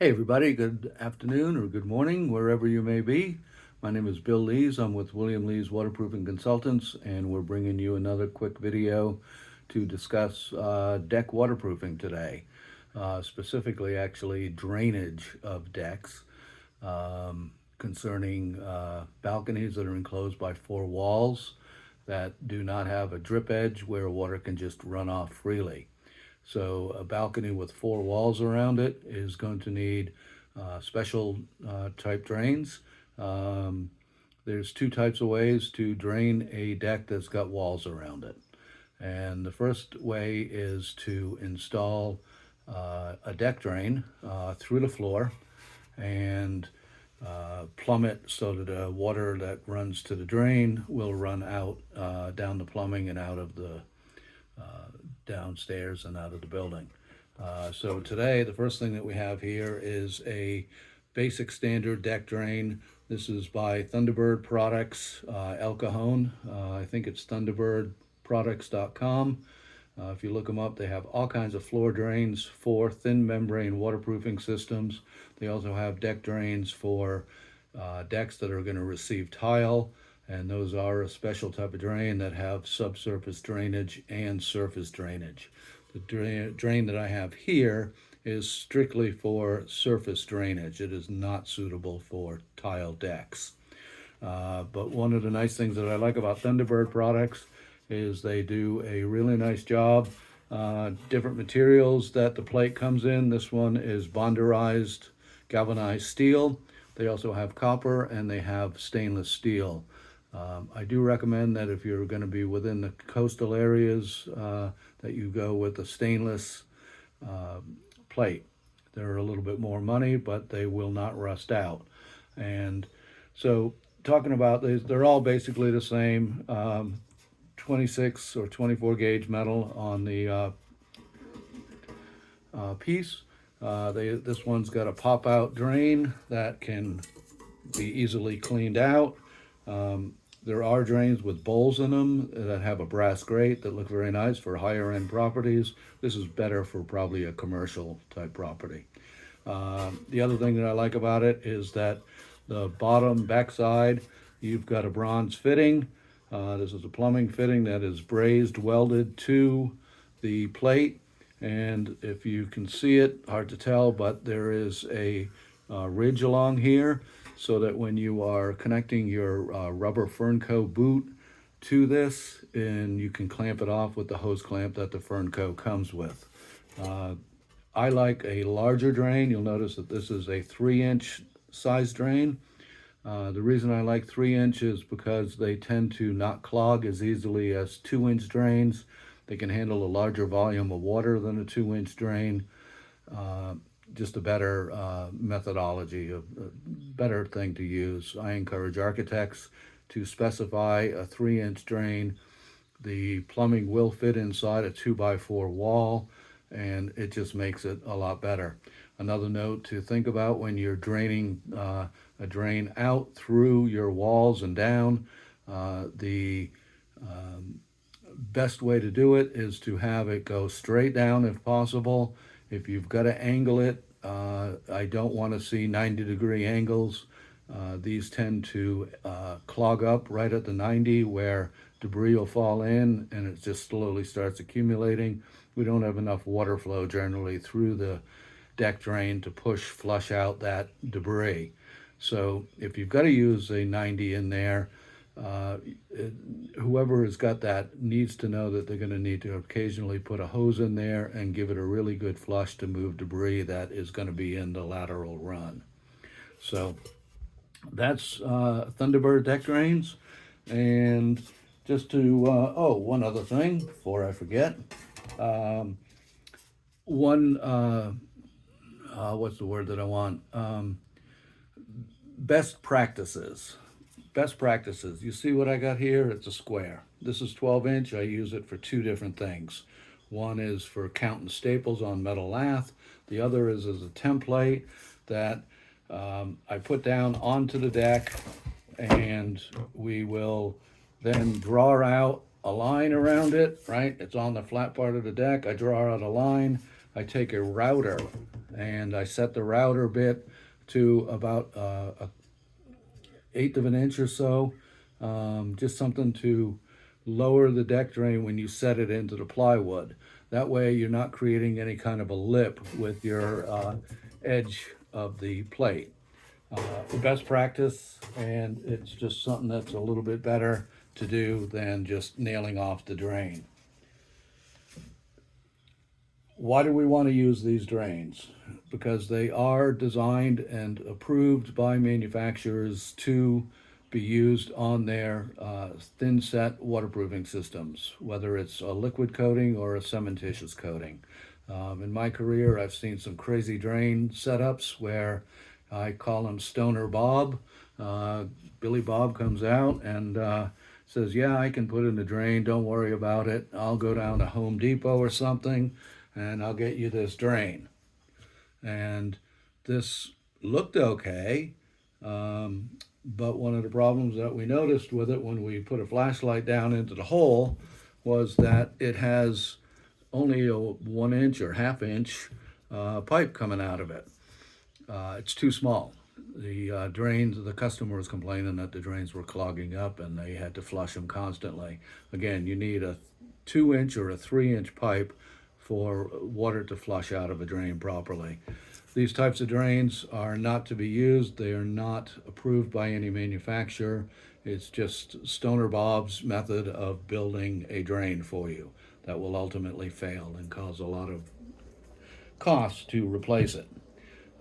Hey everybody, good afternoon or good morning, wherever you may be. My name is Bill Leys. I'm with William Leys Waterproofing Consultants, and we're bringing you another quick video to discuss deck waterproofing today. Specifically, actually, drainage of decks concerning balconies that are enclosed by four walls that do not have a drip edge where water can just run off freely. So a balcony with four walls around it is going to need special type drains. Um, there's two types of ways to drain a deck that's got walls around it. And the first way is to install a deck drain through the floor and plumb it so that the water that runs to the drain will run out down the plumbing and out of the downstairs and out of the building. So today, the first thing that we have here is a basic standard deck drain. This is by Thunderbird Products, El Cajon. I think it's thunderbirdproducts.com. If you look them up, they have all kinds of floor drains for thin membrane waterproofing systems. They also have deck drains for decks that are going to receive tile, and those are a special type of drain that have subsurface drainage and surface drainage. The drain that I have here is strictly for surface drainage. It is not suitable for tile decks. But one of the nice things that I like about Thunderbird products is they do a really nice job. Different materials that the plate comes in. This one is bonderized galvanized steel. They also have copper and they have stainless steel. I do recommend that if you're going to be within the coastal areas that you go with a stainless plate. They're a little bit more money, but they will not rust out. And so talking about these, they're all basically the same. 26 or 24 gauge metal on the piece. This one's got a pop out drain that can be easily cleaned out. There are drains with bowls in them that have a brass grate that look very nice for higher end properties. This is better for probably a commercial type property. The other thing that I like about it is that the bottom backside, you've got a bronze fitting. This is a plumbing fitting that is brazed welded to the plate. And if you can see it, hard to tell, but there is a ridge along here so that when you are connecting your rubber Fernco boot to this, and you can clamp it off with the hose clamp that the Fernco comes with. I like a larger drain. You'll notice that this is a 3-inch size drain. The reason I like 3 inches because they tend to not clog as easily as 2-inch drains. They can handle a larger volume of water than a 2-inch drain. Just a better methodology, a better thing to use. I encourage architects to specify a 3-inch drain. The plumbing will fit inside a 2x4 wall, and it just makes it a lot better. Another note to think about when you're draining a drain out through your walls and down, the best way to do it is to have it go straight down if possible. If you've got to angle it, I don't want to see 90-degree angles. These tend to clog up right at the 90 where debris will fall in and it just slowly starts accumulating. We don't have enough water flow generally through the deck drain to flush out that debris. So if you've got to use a 90 in there, whoever has got that needs to know that they're going to need to occasionally put a hose in there and give it a really good flush to move debris that is going to be in the lateral run. So that's Thunderbird deck drains. And just to, one other thing before I forget. What's the word that I want? Best practices. Best practices. You see what I got here? It's a square. This is 12-inch. I use it for two different things. One is for counting staples on metal lath. The other is as a template that I put down onto the deck, and we will then draw out a line around it, right? It's on the flat part of the deck. I draw out a line. I take a router and I set the router bit to about a eighth of an inch or so, just something to lower the deck drain when you set it into the plywood. That way you're not creating any kind of a lip with your edge of the plate. The best practice, and it's just something that's a little bit better to do than just nailing off the drain. Why do we want to use these drains? Because they are designed and approved by manufacturers to be used on their thin set waterproofing systems, whether it's a liquid coating or a cementitious coating. In my career, I've seen some crazy drain setups where I call him Stoner Bob. Billy Bob comes out and says, yeah, I can put in the drain, don't worry about it. I'll go down to Home Depot or something and I'll get you this drain. And this looked okay, but one of the problems that we noticed with it when we put a flashlight down into the hole was that it has only a 1 inch or half inch pipe coming out of it. It's too small. The drains, the customer was complaining that the drains were clogging up and they had to flush them constantly. Again, you need a 2 inch or a 3 inch pipe for water to flush out of a drain properly. These types of drains are not to be used. They are not approved by any manufacturer. It's just Stoner Bob's method of building a drain for you that will ultimately fail and cause a lot of cost to replace it.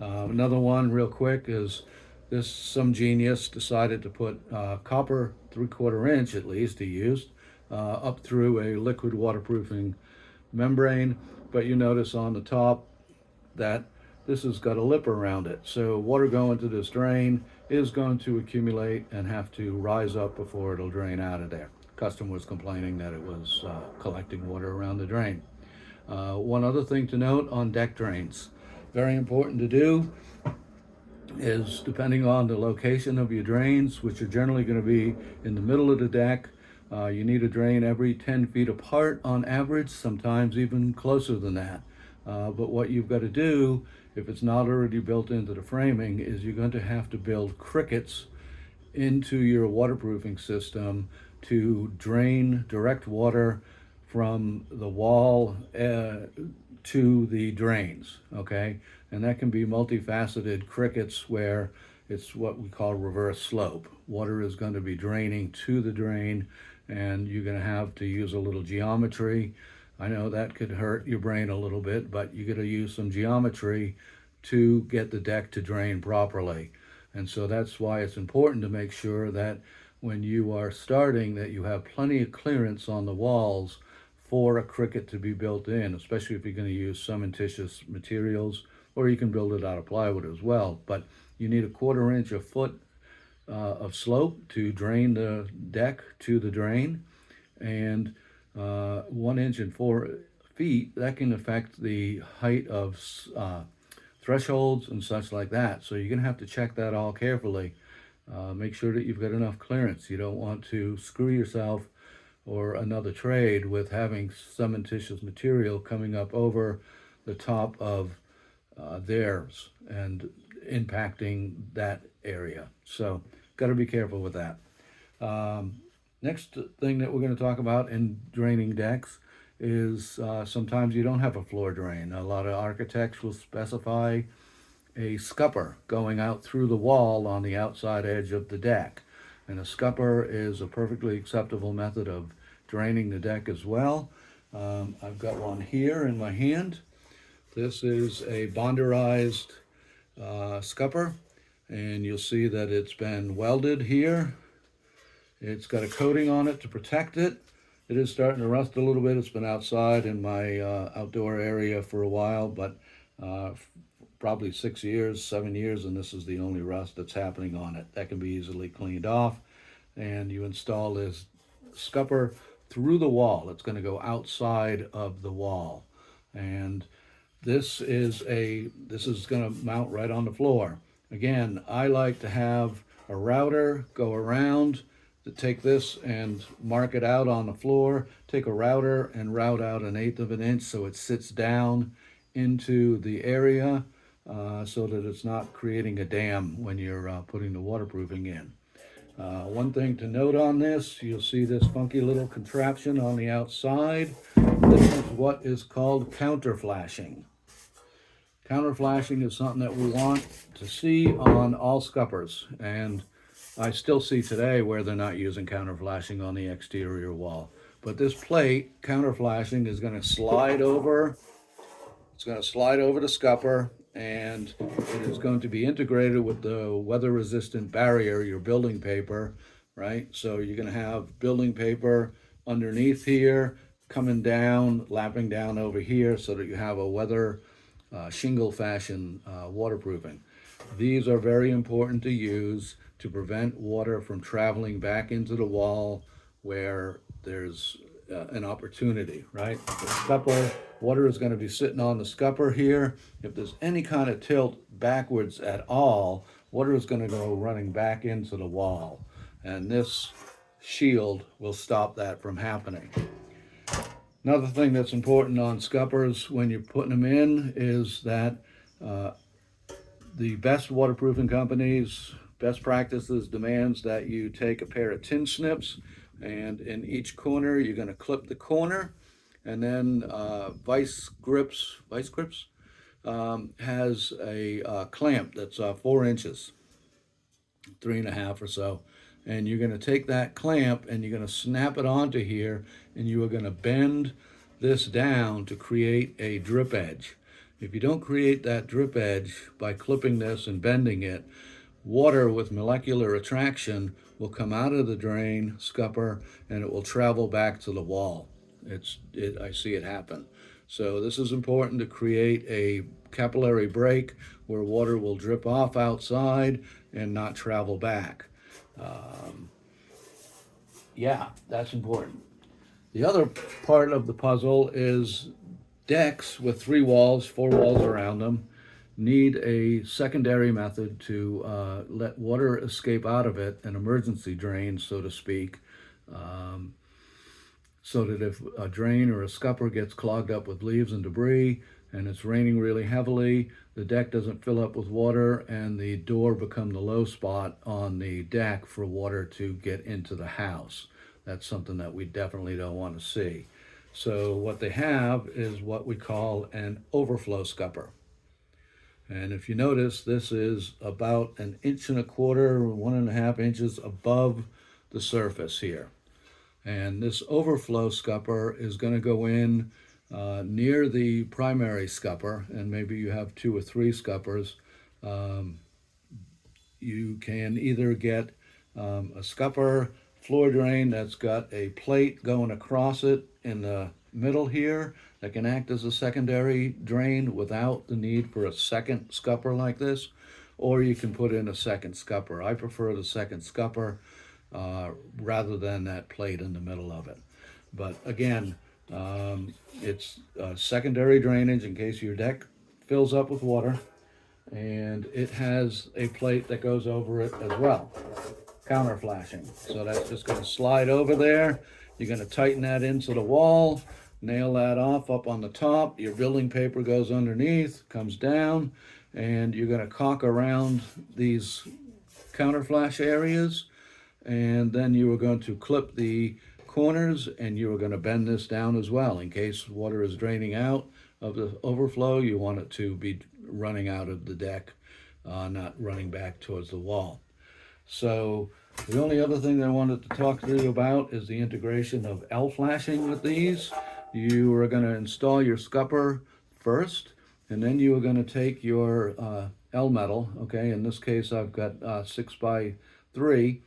Another one real quick is this, some genius decided to put copper 3/4 inch at least he used up through a liquid waterproofing membrane, but you notice on the top that this has got a lip around it. So water going to this drain is going to accumulate and have to rise up before it'll drain out of there. Customer was complaining that it was collecting water around the drain. One other thing to note on deck drains, very important to do, is depending on the location of your drains, which are generally going to be in the middle of the deck, you need a drain every 10 feet apart on average, sometimes even closer than that. But what you've got to do, if it's not already built into the framing, is you're going to have to build crickets into your waterproofing system to drain direct water from the wall to the drains, okay? And that can be multifaceted crickets where it's what we call reverse slope. Water is going to be draining to the drain and you're going to have to use a little geometry. I know that could hurt your brain a little bit, but you got to use some geometry to get the deck to drain properly. And so that's why it's important to make sure that when you are starting that you have plenty of clearance on the walls for a cricket to be built in, especially if you're going to use cementitious materials, or you can build it out of plywood as well. But you need a 1/4 inch, a foot of slope to drain the deck to the drain, and 1 inch and 4 feet, that can affect the height of thresholds and such like that. So you're going to have to check that all carefully. Make sure that you've got enough clearance. You don't want to screw yourself or another trade with having cementitious material coming up over the top of theirs and impacting that area. So got to be careful with that. Next thing that we're going to talk about in draining decks is sometimes you don't have a floor drain. A lot of architects will specify a scupper going out through the wall on the outside edge of the deck. And a scupper is a perfectly acceptable method of draining the deck as well. I've got one here in my hand. This is a bonderized scupper, and you'll see that it's been welded here. It's got a coating on it to protect it. It is starting to rust a little bit. It's been outside in my outdoor area for a while, but probably 6 years, 7 years, and this is the only rust that's happening on it. That can be easily cleaned off, and you install this scupper through the wall. It's going to go outside of the wall, and this is going to mount right on the floor. Again, I like to have a router go around to take this and mark it out on the floor, take a router and route out 1/8 of an inch so it sits down into the area so that it's not creating a dam when you're putting the waterproofing in. One thing to note on this, you'll see this funky little contraption on the outside. This is what is called counterflashing. Counterflashing is something that we want to see on all scuppers, and I still see today where they're not using counterflashing on the exterior wall. But this plate, counterflashing, is going to slide over. It's going to slide over the scupper, and it is going to be integrated with the weather-resistant barrier, your building paper, right? So you're going to have building paper underneath here, coming down, lapping down over here, so that you have a weather shingle fashion waterproofing. These are very important to use to prevent water from traveling back into the wall where there's an opportunity, right? The scupper, water is going to be sitting on the scupper here. If there's any kind of tilt backwards at all, water is going to go running back into the wall. And this shield will stop that from happening. Another thing that's important on scuppers when you're putting them in is that the best waterproofing companies, best practices demands that you take a pair of tin snips, and in each corner you're going to clip the corner, and then Vice Grips has a clamp that's 4 inches, 3.5 or so. And you're going to take that clamp and you're going to snap it onto here, and you are going to bend this down to create a drip edge. If you don't create that drip edge by clipping this and bending it, water with molecular attraction will come out of the drain scupper and it will travel back to the wall. I see it happen. So this is important to create a capillary break where water will drip off outside and not travel back. Yeah, that's important. The other part of the puzzle is decks with 3 walls, 4 walls around them, need a secondary method to let water escape out of it, an emergency drain, so to speak, so that if a drain or a scupper gets clogged up with leaves and debris and it's raining really heavily, the deck doesn't fill up with water and the door become the low spot on the deck for water to get into the house. That's something that we definitely don't want to see. So what they have is what we call an overflow scupper. And if you notice, this is about 1.25 inches, 1.5 inches above the surface here. And this overflow scupper is going to go in near the primary scupper, and maybe you have 2 or 3 scuppers. You can either get a scupper floor drain that's got a plate going across it in the middle here that can act as a secondary drain without the need for a second scupper like this, or you can put in a second scupper. I prefer the second scupper rather than that plate in the middle of it. But again, it's secondary drainage in case your deck fills up with water, and it has a plate that goes over it as well, counter flashing. So that's just going to slide over there. You're going to tighten that into the wall, nail that off up on the top. Your building paper goes underneath, comes down, and you're going to caulk around these counter flash areas, and then you are going to clip the corners, and you are going to bend this down as well. In case water is draining out of the overflow, you want it to be running out of the deck, not running back towards the wall. So the only other thing that I wanted to talk to you about is the integration of L flashing with these. You are going to install your scupper first, and then you are going to take your L metal. Okay, in this case I've got 6x3,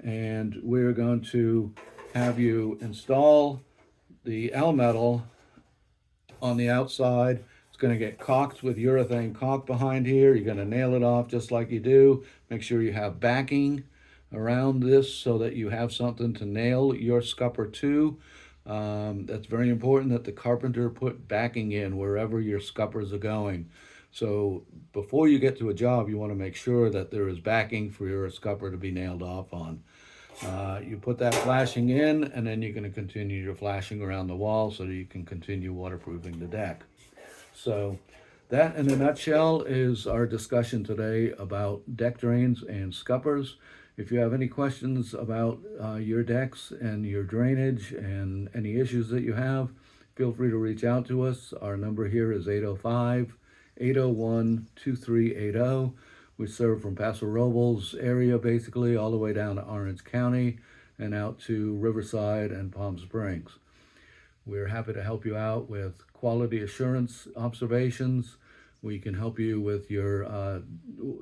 and we're going to have you install the L metal on the outside. It's going to get caulked with urethane caulk behind here. You're going to nail it off just like you do. Make sure you have backing around this so that you have something to nail your scupper to. That's very important that the carpenter put backing in wherever your scuppers are going. So before you get to a job, you want to make sure that there is backing for your scupper to be nailed off on. You put that flashing in, and then you're going to continue your flashing around the wall so that you can continue waterproofing the deck. So That, in a nutshell, is our discussion today about deck drains and scuppers. If you have any questions about your decks and your drainage and any issues that you have, feel free to reach out to us. Our number here is 805-801-2380. We serve from Paso Robles area, basically, all the way down to Orange County and out to Riverside and Palm Springs. We're happy to help you out with quality assurance observations. We can help you with your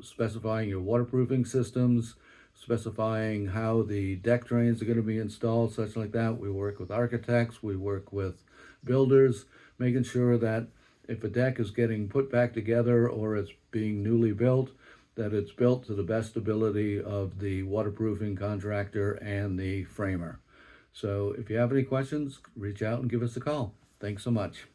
specifying your waterproofing systems, specifying how the deck drains are going to be installed, such like that. We work with architects, we work with builders, making sure that if a deck is getting put back together or it's being newly built, that it's built to the best ability of the waterproofing contractor and the framer. So if you have any questions, reach out and give us a call. Thanks so much.